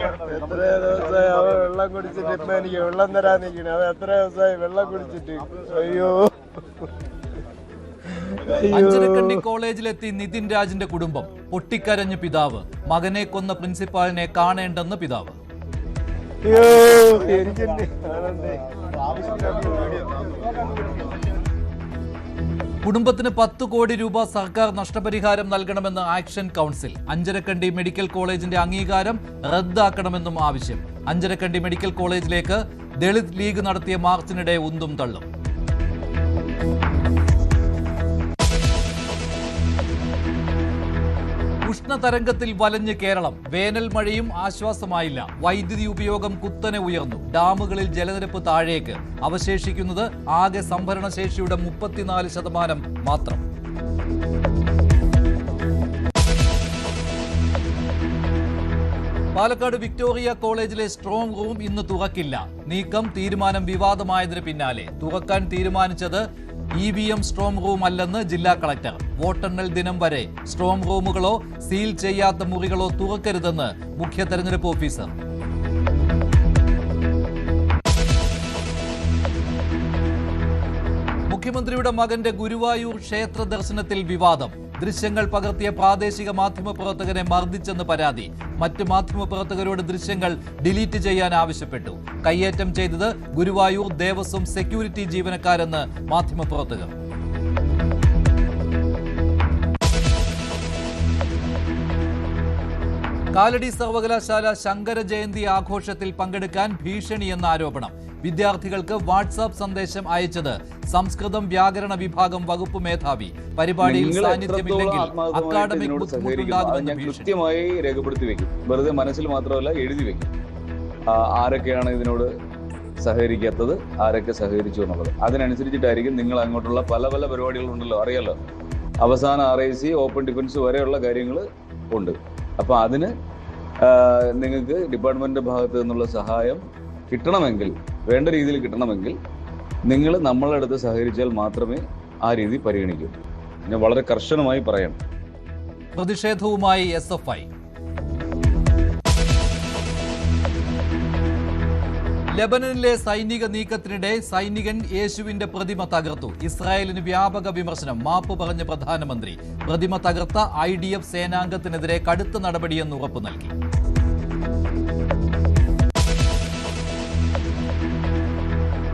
എത്ര ദിവസമായി അവ വെള്ളം കുടിച്ചിട്ട് ഇപ്പൊ എനിക്ക് വെള്ളം തരാൻ നിൽക്കണേ. അവ എത്ര ദിവസമായി വെള്ളം കുടിച്ചിട്ട്. അയ്യോ. അഞ്ചരക്കണ്ടി കോളേജിലെത്തി നിതിൻ രാജിന്റെ കുടുംബം. പൊട്ടിക്കരഞ്ഞ് പിതാവ്. മകനെ കൊന്ന പ്രിൻസിപ്പാളിനെ കാണേണ്ടെന്ന് പിതാവ്. കുടുംബത്തിന് 10 കോടി രൂപ സർക്കാർ നഷ്ടപരിഹാരം നൽകണമെന്ന് ആക്ഷൻ കൗൺസിൽ. അഞ്ചരക്കണ്ടി മെഡിക്കൽ കോളേജിന്റെ അംഗീകാരം റദ്ദാക്കണമെന്നും ആവശ്യം. അഞ്ചരക്കണ്ടി മെഡിക്കൽ കോളേജിലേക്ക് ദളിത് ലീഗ് നടത്തിയ മാർച്ചിനിടെ ഉന്തും തള്ളും. ഉഷ്ണതരംഗത്തിൽ വലഞ്ഞ് കേരളം. വേനൽ മഴയും ആശ്വാസമായില്ല. വൈദ്യുതി ഉപയോഗം കുത്തനെ ഉയർന്നു. ഡാമുകളിൽ ജലനിരപ്പ് താഴേക്ക്. അവശേഷിക്കുന്നത് ആകെ സംഭരണശേഷിയുടെ 34% മാത്രം. പാലക്കാട് വിക്ടോറിയ കോളേജിലെ സ്ട്രോങ് റൂം ഇന്ന് തുറക്കില്ല. തീരുമാനം വിവാദമായതിന് പിന്നാലെ തുറക്കാൻ തീരുമാനിച്ചത് EVM സ്ട്രോങ് റൂം അല്ലെന്ന് ജില്ലാ കളക്ടർ. വോട്ടെണ്ണൽ ദിനം വരെ സ്ട്രോങ് റൂമുകളോ സീൽ ചെയ്യാത്ത മുറികളോ തുറക്കരുതെന്ന് മുഖ്യ തെരഞ്ഞെടുപ്പ് ഓഫീസർ. മുഖ്യമന്ത്രിയുടെ മകന്റെ ഗുരുവായൂർ ക്ഷേത്ര ദർശനത്തിൽ വിവാദം. ദൃശ്യങ്ങൾ പകർത്തിയ പ്രാദേശിക മാധ്യമപ്രവർത്തകനെ മർദ്ദിച്ചെന്ന് പരാതി. മറ്റ് മാധ്യമപ്രവർത്തകരോട് ദൃശ്യങ്ങൾ ഡിലീറ്റ് ചെയ്യാൻ ആവശ്യപ്പെട്ടു. കയ്യേറ്റം ചെയ്തത് ഗുരുവായൂർ ദേവസ്വം സെക്യൂരിറ്റി ജീവനക്കാരെന്ന് മാധ്യമപ്രവർത്തകർ. കാലടി സർവകലാശാല ശങ്കര ജയന്തി ആഘോഷത്തിൽ പങ്കെടുക്കാൻ ഭീഷണിയെന്ന ആരോപണം. വിദ്യാർത്ഥികൾക്ക് വാട്സാപ്പ് സന്ദേശം അയച്ചത് സംസ്കൃതം വ്യാകരണ വിഭാഗം വകുപ്പ് മേധാവി. പരിപാടിയിൽ സാന്നിധ്യമില്ലെങ്കിൽ അക്കാഡമിക് ബുദ്ധിമുട്ടുണ്ടാകുമെന്ന് കൃത്യമായി രേഖപ്പെടുത്തി വെക്കും. വെറുതെ മനസ്സിൽ മാത്രമല്ല എഴുതി വെക്കും. ആരൊക്കെയാണ് ഇതിനോട് സഹകരിക്കാത്തത്, ആരൊക്കെ സഹകരിച്ചു എന്നുള്ളത്. അതിനനുസരിച്ചിട്ടായിരിക്കും നിങ്ങൾ അങ്ങോട്ടുള്ള പല പല പരിപാടികളുണ്ടല്ലോ, അറിയാലോ. അവസാന RIC ഓപ്പൺ ഡിഫൻസ് വരെയുള്ള കാര്യങ്ങൾ ഉണ്ട്. അപ്പൊ അതിന് നിങ്ങൾക്ക് ഡിപ്പാർട്ട്മെന്റിന്റെ ഭാഗത്ത് നിന്നുള്ള സഹായം കിട്ടണമെങ്കിൽ, വേണ്ട രീതിയിൽ കിട്ടണമെങ്കിൽ നിങ്ങൾ നമ്മളുടെ അടുത്ത് സഹകരിച്ചാൽ മാത്രമേ ആ രീതി പരിഗണിക്കൂ. ഞാൻ വളരെ കർശനമായി പറയണം. പ്രതിഷേധവുമായി SFI. ലെബനനിലെ സൈനിക നീക്കത്തിനിടെ സൈനികൻ യേശുവിന്റെ പ്രതിമ തകർത്തു. ഇസ്രായേലിന് വ്യാപക വിമർശനം. മാപ്പ് പറഞ്ഞ പ്രധാനമന്ത്രി. പ്രതിമ തകർത്ത IDF സേനാംഗത്തിനെതിരെ കടുത്ത നടപടിയെന്ന് ഉറപ്പു നൽകി.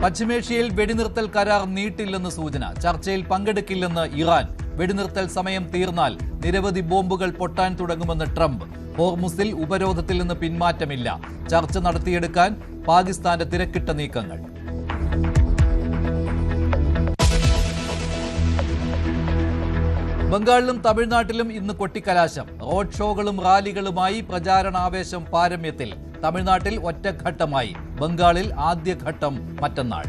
പശ്ചിമേഷ്യയിൽ വെടിനിർത്തൽ കരാർ നീട്ടില്ലെന്ന് സൂചന. ചർച്ചയിൽ പങ്കെടുക്കില്ലെന്ന് ഇറാൻ. വെടിനിർത്തൽ സമയം തീർന്നാൽ നിരവധി ബോംബുകൾ പൊട്ടാൻ തുടങ്ങുമെന്ന് ട്രംപ്. ഹോർമുസിൽ ഉപരോധത്തിൽ നിന്ന് പിന്മാറ്റമില്ല. ചർച്ച നടത്തിയെടുക്കാൻ പാകിസ്ഥാന്റെ തിരക്കിട്ട നീക്കങ്ങൾ. ബംഗാളിലും തമിഴ്നാട്ടിലും ഇന്ന് കൊട്ടിക്കലാശം. റോഡ് ഷോകളും റാലികളുമായി പ്രചാരണാവേശം പാരമ്യത്തിൽ. തമിഴ്നാട്ടിൽ ഒറ്റഘട്ടമായി. ബംഗാളിൽ ആദ്യഘട്ടം മറ്റന്നാൾ.